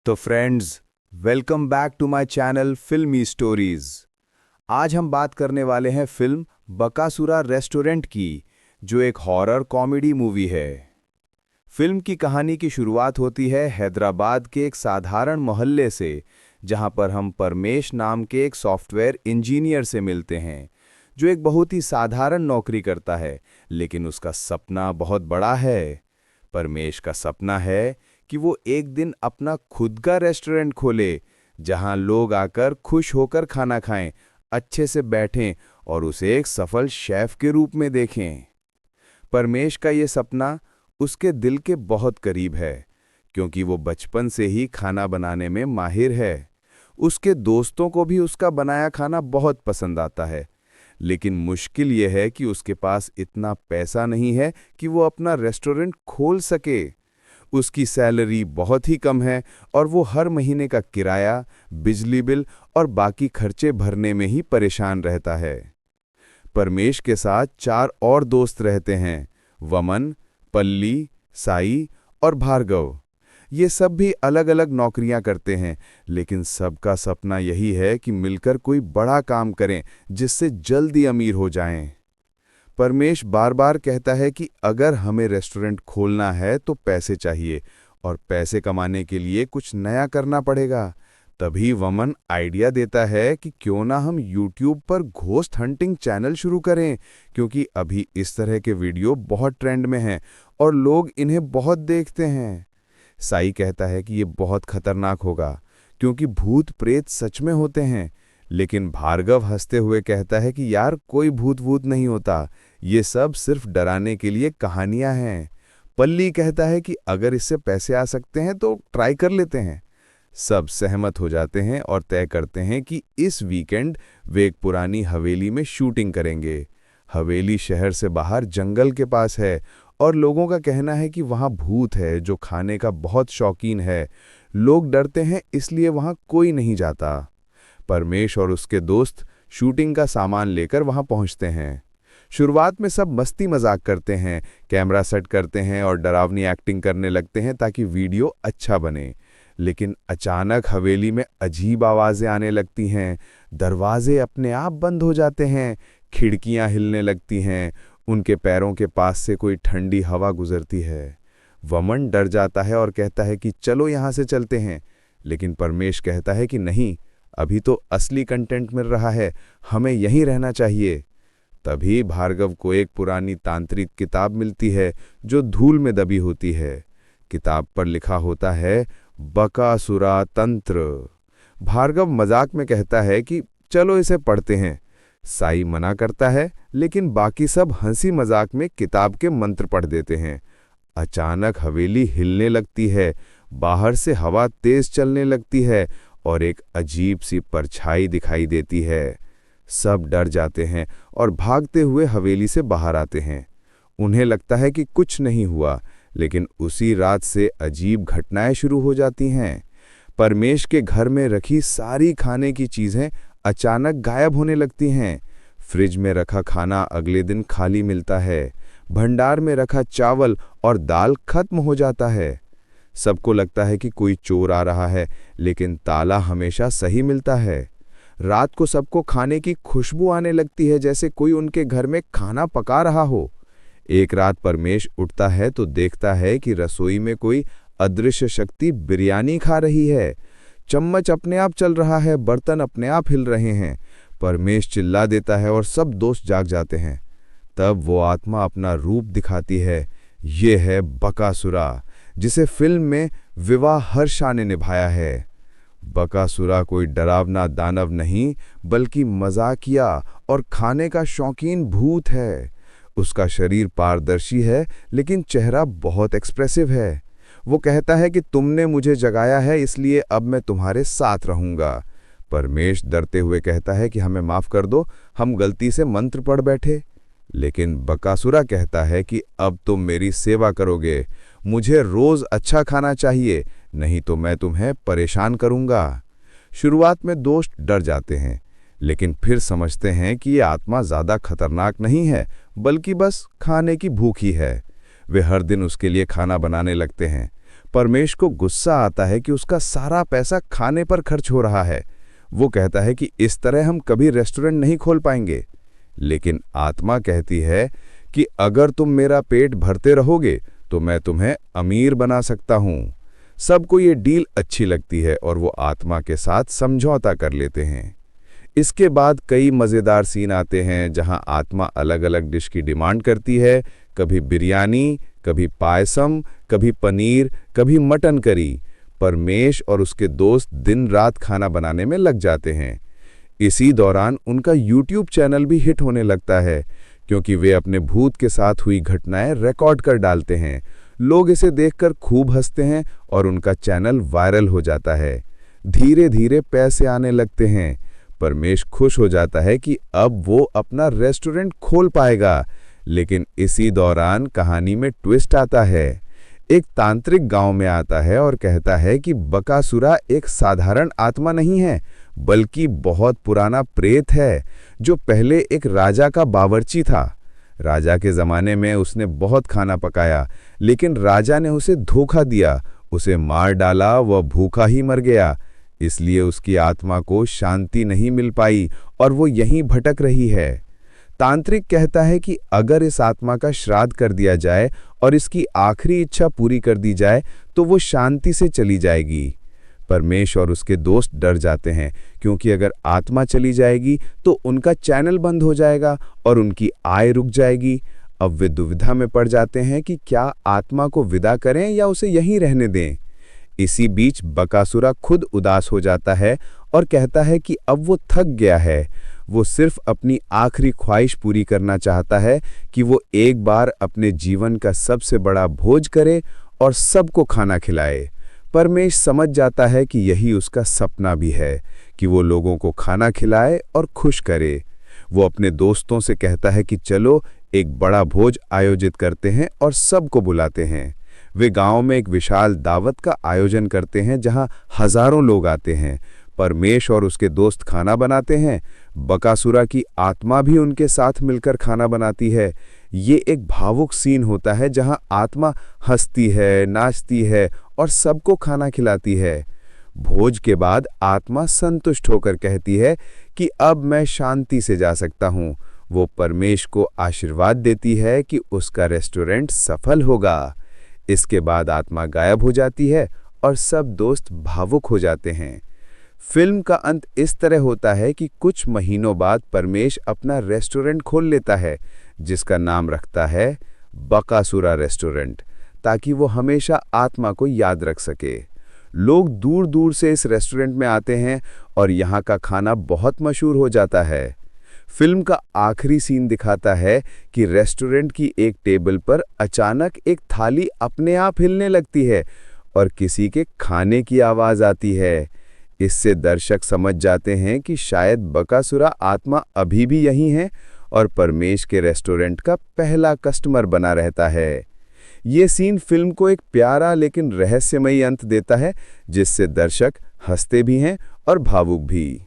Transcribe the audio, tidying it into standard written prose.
तो friends, welcome back to my channel filmy stories. आज हम बात करने वाले हैं फिल्म बकासुरा रेस्टोरेंट की, जो एक हॉरर कॉमेडी मूवी है। फिल्म की कहानी की शुरुआत होती है हैदराबाद के एक साधारण मोहल्ले से, जहां पर हम परमेश नाम के एक सॉफ्टवेयर इंजीनियर से मिलते हैं, जो एक बहुत ही साधारण नौकरी करता है, लेकिन उसका सपना बहुत बड़ा है। परमेश का सपना है कि वो एक दिन अपना खुद का रेस्टोरेंट खोले, जहां लोग आकर खुश होकर खाना खाएं, अच्छे से बैठें और उसे एक सफल शेफ के रूप में देखें। परमेश का ये सपना उसके दिल के बहुत करीब है, क्योंकि वो बचपन से ही खाना बनाने में माहिर है। उसके दोस्तों को भी उसका बनाया खाना बहुत पसंद आता है, लेकिन मुश्किल यह है कि उसके पास इतना पैसा नहीं है कि वो अपना रेस्टोरेंट खोल सके। उसकी सैलरी बहुत ही कम है और वो हर महीने का किराया, बिजली बिल और बाकी खर्चे भरने में ही परेशान रहता है। परमेश के साथ 4 और दोस्त रहते हैं, वमन, पल्ली, साई और भार्गव। ये सब भी अलग-अलग नौकरियां करते हैं, लेकिन सबका सपना यही है कि मिलकर कोई बड़ा काम करें जिससे जल्दी अमीर हो जाएं। परमेश बार बार कहता है कि अगर हमें रेस्टोरेंट खोलना है तो पैसे चाहिए, और पैसे कमाने के लिए कुछ नया करना पड़ेगा। तभी वमन आइडिया देता है कि क्यों ना हम YouTube पर घोस्ट हंटिंग चैनल शुरू करें, क्योंकि अभी इस तरह के वीडियो बहुत ट्रेंड में हैं और लोग इन्हें बहुत देखते हैं। साई कहता है कि ये बहुत खतरनाक होगा, क्योंकि भूत प्रेत सच में होते हैं, लेकिन भार्गव हंसते हुए कहता है कि यार, कोई भूत वूत नहीं होता, ये सब सिर्फ डराने के लिए कहानियां हैं। पल्ली कहता है कि अगर इससे पैसे आ सकते हैं तो ट्राई कर लेते हैं। सब सहमत हो जाते हैं और तय करते हैं कि इस वीकेंड वे एक पुरानी हवेली में शूटिंग करेंगे। हवेली शहर से बाहर जंगल के पास है और लोगों का कहना है कि वहां भूत है जो खाने का बहुत शौकीन है। लोग डरते हैं, इसलिए वहां कोई नहीं जाता। परमेश और उसके दोस्त शूटिंग का सामान लेकर वहां पहुंचते हैं। शुरुआत में सब मस्ती मजाक करते हैं, कैमरा सेट करते हैं और डरावनी एक्टिंग करने लगते हैं ताकि वीडियो अच्छा बने। लेकिन अचानक हवेली में अजीब आवाजें आने लगती हैं, दरवाजे अपने आप बंद हो जाते हैं, खिड़कियां हिलने लगती हैं, उनके पैरों के पास से कोई ठंडी हवा गुजरती है। वमन डर जाता है और कहता है कि चलो यहां से चलते हैं, लेकिन परमेश कहता है कि नहीं, अभी तो असली कंटेंट मिल रहा है, हमें यहीं रहना चाहिए। तभी भार्गव को एक पुरानी तांत्रिक किताब मिलती है जो धूल में दबी होती है। किताब पर लिखा होता है बकासुरा तंत्र। भार्गव मजाक में कहता है कि चलो इसे पढ़ते हैं। साई मना करता है, लेकिन बाकी सब हंसी मजाक में किताब के मंत्र पढ़ देते हैं। अचानक हवेली हिलने लगती है, बाहर से हवा तेज चलने लगती है और एक अजीब सी परछाई दिखाई देती है। सब डर जाते हैं और भागते हुए हवेली से बाहर आते हैं। उन्हें लगता है कि कुछ नहीं हुआ, लेकिन उसी रात से अजीब घटनाएं शुरू हो जाती हैं। परमेश के घर में रखी सारी खाने की चीजें अचानक गायब होने लगती हैं। फ्रिज में रखा खाना अगले दिन खाली मिलता है। भंडार में रखा चावल और दाल खत्म हो जाता है। सबको लगता है कि कोई चोर आ रहा है, लेकिन ताला हमेशा सही मिलता है। रात को सबको खाने की खुशबू आने लगती है, जैसे कोई उनके घर में खाना पका रहा हो। एक रात परमेश उठता है तो देखता है कि रसोई में कोई अदृश्य शक्ति बिरयानी खा रही है। चम्मच अपने आप चल रहा है, बर्तन अपने आप हिल रहे हैं। परमेश चिल्ला देता है और सब दोस्त जाग जाते हैं। तब वो आत्मा अपना रूप दिखाती है। ये है बकासुरा, जिसे फिल्म में विवाह हर्षा ने निभाया है। बकासुरा कोई डरावना दानव नहीं, बल्कि मजाकिया और खाने का शौकीन भूत है। उसका शरीर पारदर्शी है, लेकिन चेहरा बहुत एक्सप्रेसिव है। वो कहता है कि तुमने मुझे जगाया है, इसलिए अब मैं तुम्हारे साथ रहूंगा। परमेश डरते हुए कहता है कि हमें माफ कर दो, हम गलती से मंत्र पढ़ बैठे। लेकिन बकासुरा कहता है कि अब तुम मेरी सेवा करोगे, मुझे रोज अच्छा खाना चाहिए, नहीं तो मैं तुम्हें परेशान करूंगा। शुरुआत में दोस्त डर जाते हैं, लेकिन फिर समझते हैं कि ये आत्मा ज्यादा खतरनाक नहीं है, बल्कि बस खाने की भूख ही है। वे हर दिन उसके लिए खाना बनाने लगते हैं। परमेश को गुस्सा आता है कि उसका सारा पैसा खाने पर खर्च हो रहा है। वो कहता है कि इस तरह हम कभी रेस्टोरेंट नहीं खोल पाएंगे। लेकिन आत्मा कहती है कि अगर तुम मेरा पेट भरते रहोगे तो मैं तुम्हें अमीर बना सकता हूं। सबको ये डील अच्छी लगती है और वो आत्मा के साथ समझौता कर लेते हैं। इसके बाद कई मज़ेदार सीन आते हैं जहां आत्मा अलग अलग डिश की डिमांड करती है, कभी बिरयानी, कभी पायसम, कभी पनीर, कभी मटन करी। परमेश और उसके दोस्त दिन रात खाना बनाने में लग जाते हैं। इसी दौरान उनका YouTube चैनल भी हिट होने लगता है, क्योंकि वे अपने भूत के साथ हुई घटनाएं रिकॉर्ड कर डालते हैं। लोग इसे देखकर खूब हंसते हैं और उनका चैनल वायरल हो जाता है। धीरे धीरे पैसे आने लगते हैं। परमेश खुश हो जाता है कि अब वो अपना रेस्टोरेंट खोल पाएगा। लेकिन इसी दौरान कहानी में ट्विस्ट आता है। एक तांत्रिक गांव में आता है और कहता है कि बकासुरा एक साधारण आत्मा नहीं है, बल्कि बहुत पुराना प्रेत है जो पहले एक राजा का बावर्ची था। राजा के ज़माने में उसने बहुत खाना पकाया, लेकिन राजा ने उसे धोखा दिया, उसे मार डाला, वह भूखा ही मर गया। इसलिए उसकी आत्मा को शांति नहीं मिल पाई और वो यहीं भटक रही है। तांत्रिक कहता है कि अगर इस आत्मा का श्राद्ध कर दिया जाए और इसकी आखिरी इच्छा पूरी कर दी जाए तो वो शांति से चली जाएगी। परमेश और उसके दोस्त डर जाते हैं, क्योंकि अगर आत्मा चली जाएगी तो उनका चैनल बंद हो जाएगा और उनकी आय रुक जाएगी। अब वे दुविधा में पड़ जाते हैं कि क्या आत्मा को विदा करें या उसे यहीं रहने दें। इसी बीच बकासुरा खुद उदास हो जाता है और कहता है कि अब वो थक गया है। वो सिर्फ अपनी आखिरी ख्वाहिश पूरी करना चाहता है कि वो एक बार अपने जीवन का सबसे बड़ा भोज करे और सबको खाना खिलाए। परमेश समझ जाता है कि यही उसका सपना भी है कि वो लोगों को खाना खिलाए और खुश करे। वो अपने दोस्तों से कहता है कि चलो एक बड़ा भोज आयोजित करते हैं और सबको बुलाते हैं। वे गांव में एक विशाल दावत का आयोजन करते हैं जहां हजारों लोग आते हैं। परमेश और उसके दोस्त खाना बनाते हैं। बकासुरा की आत्मा भी उनके साथ मिलकर खाना बनाती है। ये एक भावुक सीन होता है जहां आत्मा हंसती है, नाचती है और सबको खाना खिलाती है। भोज के बाद आत्मा संतुष्ट होकर कहती है कि अब मैं शांति से जा सकता हूँ। वो परमेश को आशीर्वाद देती है कि उसका रेस्टोरेंट सफल होगा। इसके बाद आत्मा गायब हो जाती है और सब दोस्त भावुक हो जाते हैं। फिल्म का अंत इस तरह होता है कि कुछ महीनों बाद परमेश अपना रेस्टोरेंट खोल लेता है, जिसका नाम रखता है बकासुरा रेस्टोरेंट, ताकि वो हमेशा आत्मा को याद रख सके। लोग दूर दूर से इस रेस्टोरेंट में आते हैं और यहाँ का खाना बहुत मशहूर हो जाता है। फिल्म का आखिरी सीन दिखाता है कि रेस्टोरेंट की एक टेबल पर अचानक एक थाली अपने आप हिलने लगती है और किसी के खाने की आवाज़ आती है। इससे दर्शक समझ जाते हैं कि शायद बकासुरा आत्मा अभी भी यहीं है और परमेश के रेस्टोरेंट का पहला कस्टमर बना रहता है। ये सीन फिल्म को एक प्यारा लेकिन रहस्यमयी अंत देता है, जिससे दर्शक हंसते भी हैं और भावुक भी।